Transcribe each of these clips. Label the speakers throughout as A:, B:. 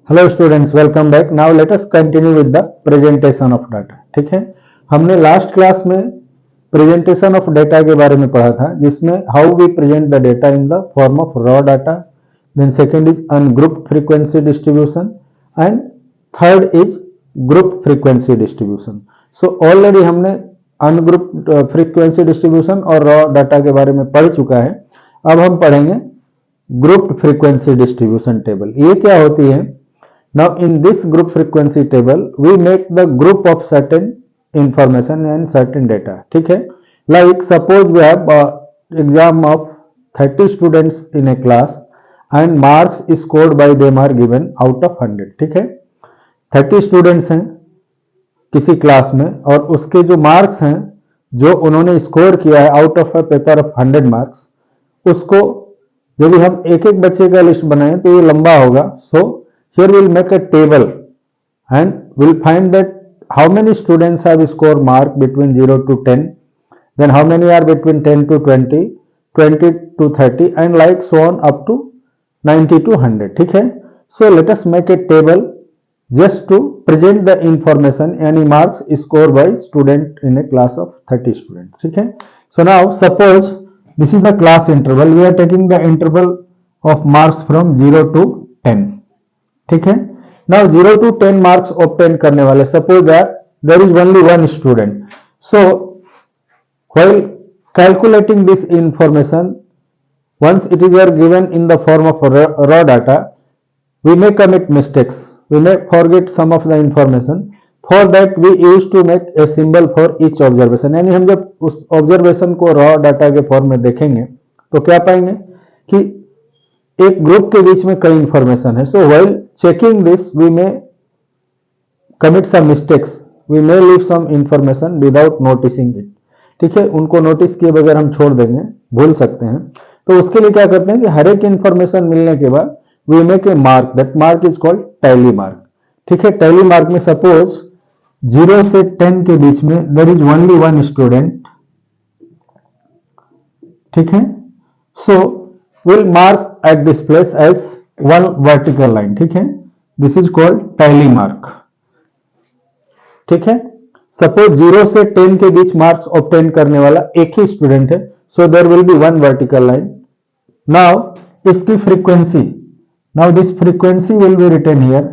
A: Hello students, welcome back. Now let us continue with the presentation of data. ठीक है, हमने last class में presentation of data के बारे में पढ़ा था, जिसमें how we present the data in the form of raw data, then second is ungrouped frequency distribution and third is group frequency distribution. So already हमने अनग्रुप्ड फ्रीक्वेंसी डिस्ट्रीब्यूशन और raw data के बारे में पढ़ चुका है। अब हम पढ़ेंगे ग्रुप्ड फ्रीक्वेंसी डिस्ट्रीब्यूशन टेबल। ये क्या होती है? Now in this group frequency table we make the group of certain information and certain data. ठीक है, like suppose we have exam of 30 students in a class and marks scored by them are given out of 100. ठीक है, 30 students हैं किसी class में और उसके जो मार्क्स हैं जो उन्होंने स्कोर किया है out of a paper of 100 marks, उसको यदि हम एक एक बच्चे का लिस्ट बनाएं तो ये लंबा होगा। सो here we'll make a table and we'll find that how many students have scored mark between 0 to 10, then how many are between 10 to 20, 20 to 30 and like so on up to 90 to 100. ठीक है, so let us make a table just to present the information any marks scored by student in a class of 30 students. ठीक है, so now suppose this is the class interval, we are taking the interval of marks from 0 to 10. ठीक है, now 0 to 10 marks obtain करने वाले, suppose that there is only one student. So while calculating this information, once it is given in the form of raw data, we may commit mistakes, we may forget some of the information. For that we used to make a symbol for each observation. यानी हम जब उस observation को raw data के form में देखेंगे तो क्या पाएंगे कि एक ग्रुप के बीच में कई इंफॉर्मेशन है। So while checking this we may commit some mistakes, we may leave some information without noticing it. ठीक है, उनको नोटिस किए बगैर हम छोड़ देंगे, भूल सकते हैं। तो उसके लिए क्या करते हैं कि हर एक इंफॉर्मेशन मिलने के बाद we make a mark, that mark is called tally mark. ठीक है, टैली मार्क में सपोज 0 से 10 के बीच में there is only one student. ठीक है, सो will mark at this place as one vertical line. ठीक है, this is called tally mark. ठीक है, सपोज 0 से 10 के बीच मार्क्स ऑब्टेन करने वाला एक ही स्टूडेंट है, so there will be one vertical line. Now इसकी frequency, now this frequency will be written here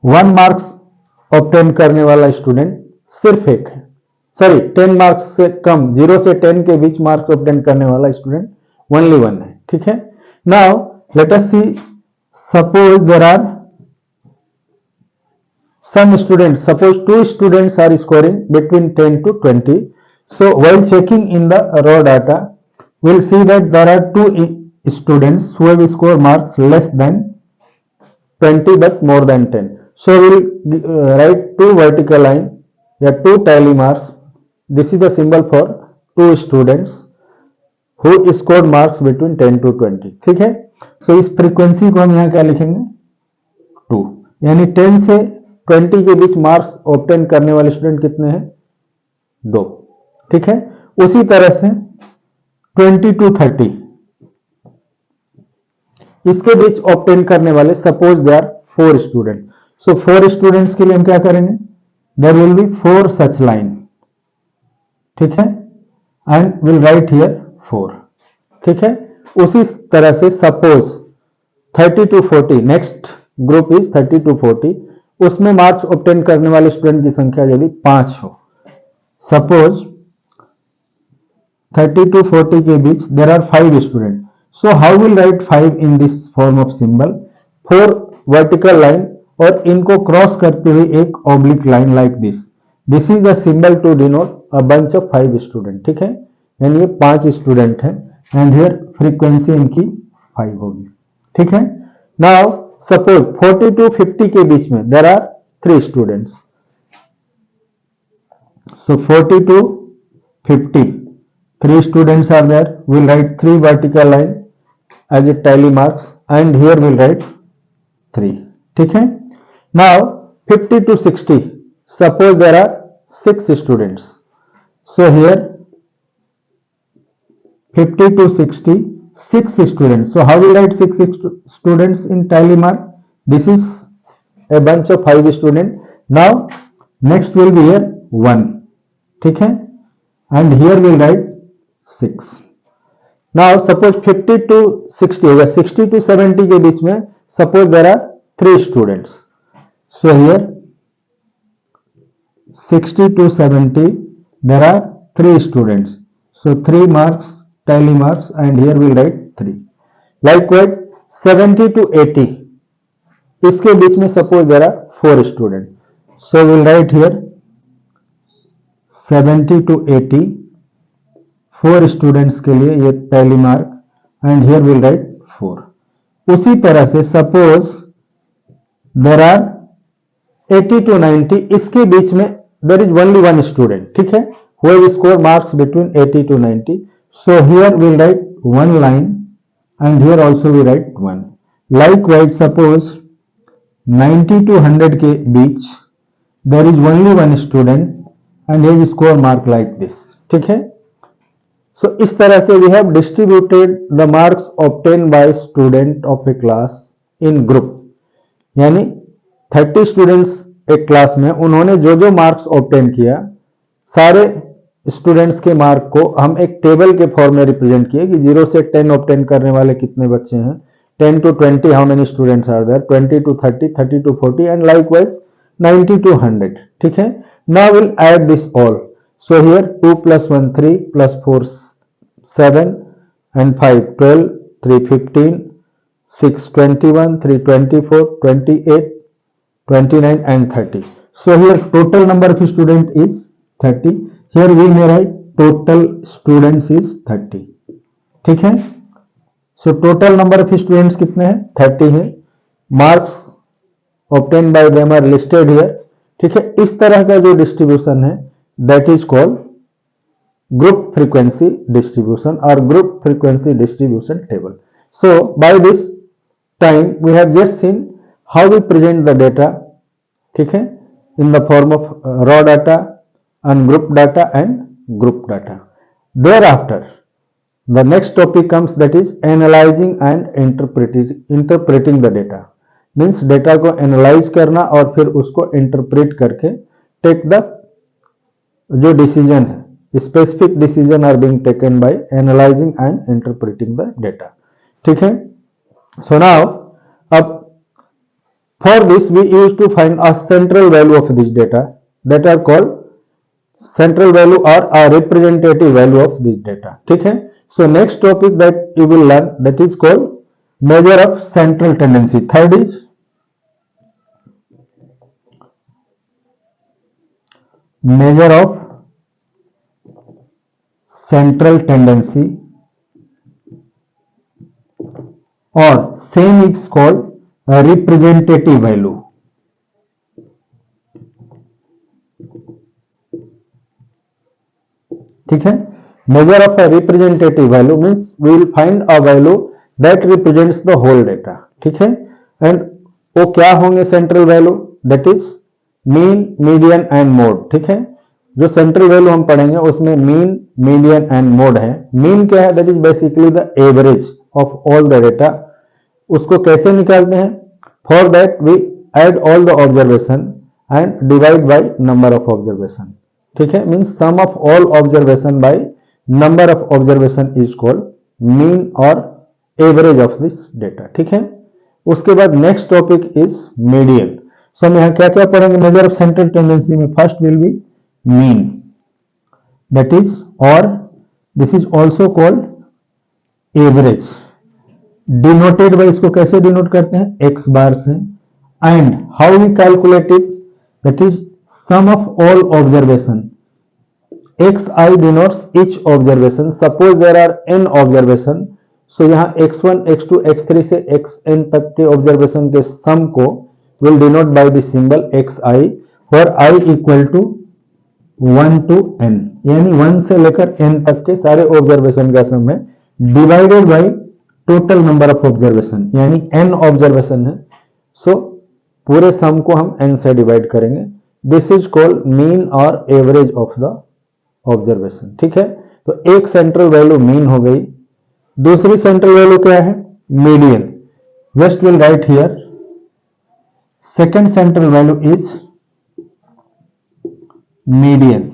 A: 1 marks obtain करने वाला स्टूडेंट सिर्फ एक है, सॉरी 10 मार्क्स से कम, 0 से 10 के बीच मार्क्स ऑब्टेन करने वाला स्टूडेंट ओनली वन है। ठीक है, now let us see, suppose there are some students, suppose 2 students are scoring between 10 to 20. So while checking in the raw data, we'll see that there are 2 students who have scored marks less than 20 but more than 10. So we'll write 2 vertical line या 2 tally marks. This is the symbol for 2 students who scored marks between 10 to 20. ठीक है, सो इस frequency को हम यहाँ क्या लिखेंगे 2, यानी 10 से 20 के बीच मार्क्स ऑब्टेन करने वाले स्टूडेंट कितने हैं 2। ठीक है, उसी तरह से 20 to 30 इसके बीच ऑब्टेन करने वाले suppose they are 4 student. So 4 students के लिए हम क्या करेंगे, there will be 4 such line. ठीक है, एंड विल राइट हियर 4। ठीक है, उसी तरह से suppose 30 to 40, next group is 30 to 40, उसमें मार्क्स ऑब्टेन करने वाले स्टूडेंट की संख्या यदि 5 हो, सपोज 30 to 40 के बीच there are 5 student. So how will write 5 in this form of symbol, 4 vertical line और इनको क्रॉस करते हुए एक oblique line like this. This is the symbol to denote a bunch of 5 student. ठीक है, यानी ये 5 स्टूडेंट हैं एंड हियर फ्रीक्वेंसी इनकी 5 होगी। ठीक है, नाउ सपोज 40 to 50 के बीच में there are 3 students. So 40 to 50 3 students are there, we'll write 3 vertical line as a tally marks and here we'll write 3. ठीक है, now 50 to 60, suppose there are 6 students, so here 50 to 60 6 students. So how we write 6 students in tally mark? This is a bunch of 5 students. Now next will be here 1, ठीक है, and here we'll write 6. Now suppose 50 to 60 होगा, 60 to 70 के बीच में suppose there are 3 students. So here 60 to 70 there are 3 students. So 3 marks, tally marks, and here we'll write 3. Likewise 70 to 80 इसके बीच में suppose there are 4 students. So we'll write here 70 to 80 4 students के लिए ये tally mark, and here we'll write 4. उसी तरह से suppose there are 80 to 90 इसके बीच में there is only one student, ठीक है, who will score marks between 80 to 90. So here we'll write one line, and here also we write 1. Likewise suppose 90 to 100 के बीच there is only one student and his score mark like this, ठीक है. So इस तरह से we have distributed the marks obtained by student of a class in group, यानी 30 students एक class में, उन्होंने जो जो मार्क्स ऑब्टेन किया सारे स्टूडेंट्स के मार्क को हम एक टेबल के फॉर्म में रिप्रेजेंट किए कि 0 से 10 ऑब्टेन करने वाले कितने बच्चे हैं, 10 to 20 how many students are there, 20 to 30, 30 to 40, and likewise 90 to 100, ठीक है. Now will add this all. So here 2 + 1 3 + 4 7 and 5 12, 3 15, 6 21, 3 24, 28, 29 and 30. So here total number of student is 30. Here we may write total students is 30, ठीक है. So total number of students कितने हैं? 30 हैं. Marks obtained by them are listed here, ठीक है. इस तरह का जो डिस्ट्रीब्यूशन है that is called group frequency distribution or group frequency distribution table. So by this time we have just seen how we present the data, ठीक है, in the form of raw data, ungrouped data and group data. Thereafter the next topic comes, that is analyzing and interpreting the data. Means data को analyze करना और फिर उसको interpret करके take the जो decision है, specific decision are being taken by analyzing and interpreting the data, ठीक है. So now अब for this we used to find a central value of this data that are called central value or a representative value of this data, ठीक है. So next topic that you will learn, that is called measure of central tendency. Third is measure of central tendency, or same is called a representative value. ठीक है. Measure of a representative value means we will find a value that represents the whole data, ठीक है. And वो क्या होंगे central value? that is mean, median and mode, ठीक है. जो सेंट्रल वैल्यू हम पढ़ेंगे उसमें मीन, मीडियन एंड मोड है. मीन क्या है? that is basically the average of all the data. उसको कैसे निकालते हैं? For that we add all the observation and divide by number of observation, ठीक है. Means sum of all observation by number of observation is called mean or average of this data, ठीक है. उसके बाद next topic is median. So हम यहाँ क्या क्या पढ़ेंगे मेजर ऑफ सेंट्रल टेंडेंसी में? First will be mean, that is, or this is also called average. Denoted by, इसको कैसे डिनोट करते हैं? एक्स बार से. And how we calculate it? That is sum of all observation. xi denotes each observation. Suppose there are n observation, so यहाँ x1, x2, x3 से xn तक के observation के सम को will denote by the symbol xi, where i equal to 1 to n, यानी 1 से लेकर n तक के सारे ऑब्जर्वेशन का सम है, divided by total number of observation, यानी n ऑब्जर्वेशन है, सो पूरे सम को हम n से डिवाइड करेंगे. दिस इज कॉल्ड मीन और एवरेज ऑफ द ऑब्जर्वेशन, ठीक है. तो एक सेंट्रल वैल्यू मीन हो गई, दूसरी सेंट्रल वैल्यू क्या है? Median. Just will write here second central value is median.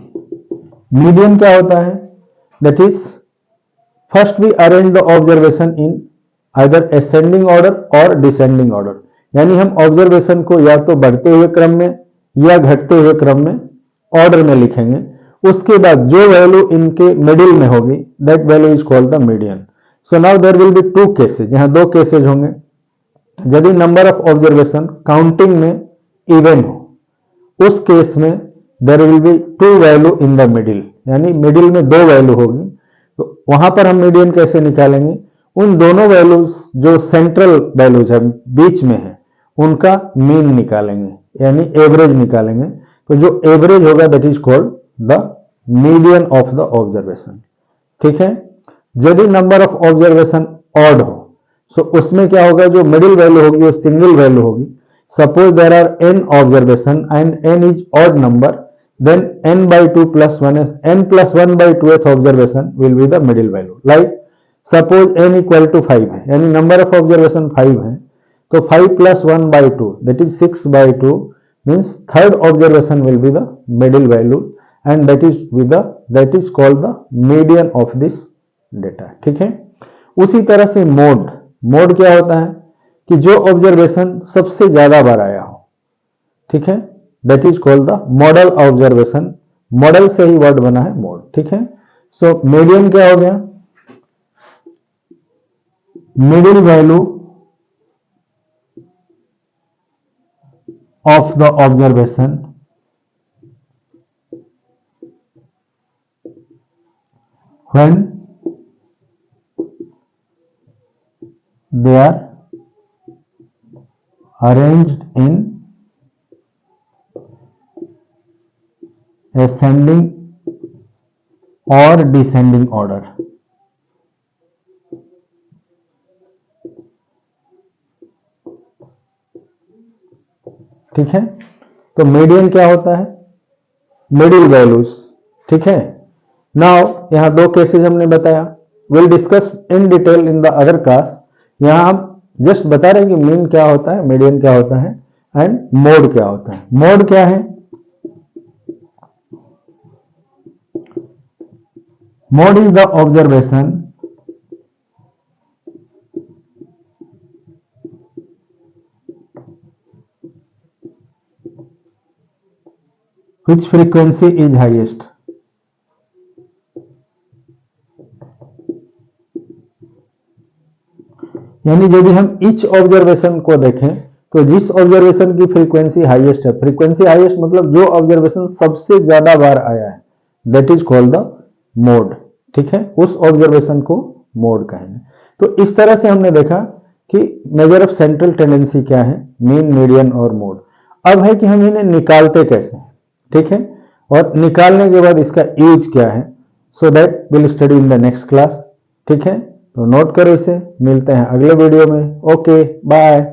A: Median क्या होता है? That is first we arrange the observation in either ascending order और डिसेंडिंग ऑर्डर. यानी हम ऑब्जर्वेशन को या तो बढ़ते हुए क्रम में या घटते हुए क्रम में ऑर्डर में लिखेंगे. उसके बाद जो वैल्यू इनके मिडिल में होगी that value is called the median. So now there will be two cases. यहां दो केसेज होंगे. यदि नंबर ऑफ ऑब्जर्वेशन काउंटिंग में इवन हो उस केस में there will be two value in the middle, यानी मिडिल में दो वैल्यू होगी. तो वहां पर हम मीडियन कैसे निकालेंगे? उन दोनों वैल्यूज जो सेंट्रल वैल्यूज है बीच में है उनका मीन निकालेंगे, यानी एवरेज निकालेंगे. तो जो एवरेज होगा that is called the median of the observation. ठीक है. यदि नंबर ऑफ ऑब्जर्वेशन ऑड हो सो उसमें क्या होगा? जो मिडिल वैल्यू होगी वो सिंगल वैल्यू होगी. Suppose there are n observation and n is odd number, then n by 2 plus 1 is n plus 1 by 2th observation will be the middle value. Like suppose n equal to 5 है, यानी number of observation 5 है, तो 5 plus 1 by 2 that is 6 by 2 means third observation will be the middle value and that is called the median of this data. ठीक है. उसी तरह से mode क्या होता है? कि जो ऑब्जर्वेशन सबसे ज्यादा बार आया हो. ठीक है. That is called the model observation. Model से ही वर्ड बना है मोड. ठीक है. सो मीडियन क्या हो गया? Middle value of the observation when they are arranged in ascending or descending order. ठीक है. तो मीडियन क्या होता है? Middle values. ठीक है. नाउ यहां दो केसेस हमने बताया. Will discuss in detail in the other class. यहां हम जस्ट बता रहे हैं कि मीन क्या होता है, मीडियन क्या होता है एंड मोड क्या होता है. मोड क्या है? Mode is the observation which frequency is highest. यानी यदि हम ईच ऑब्जर्वेशन को देखें तो जिस ऑब्जर्वेशन की फ्रीक्वेंसी हाईएस्ट है, फ्रीक्वेंसी हाईएस्ट मतलब जो ऑब्जर्वेशन सबसे ज्यादा बार आया है that is called the mode. ठीक है. उस ऑब्जर्वेशन को मोड कहेंगे. तो इस तरह से हमने देखा कि मेजर ऑफ सेंट्रल टेंडेंसी क्या है, मीन, मीडियन और मोड. अब है कि हम इन्हें निकालते कैसे हैं. ठीक है. और निकालने के बाद इसका यूज क्या है, so that will study in the next class. ठीक है. तो नोट करो इसे. मिलते हैं अगले वीडियो में. Okay, bye.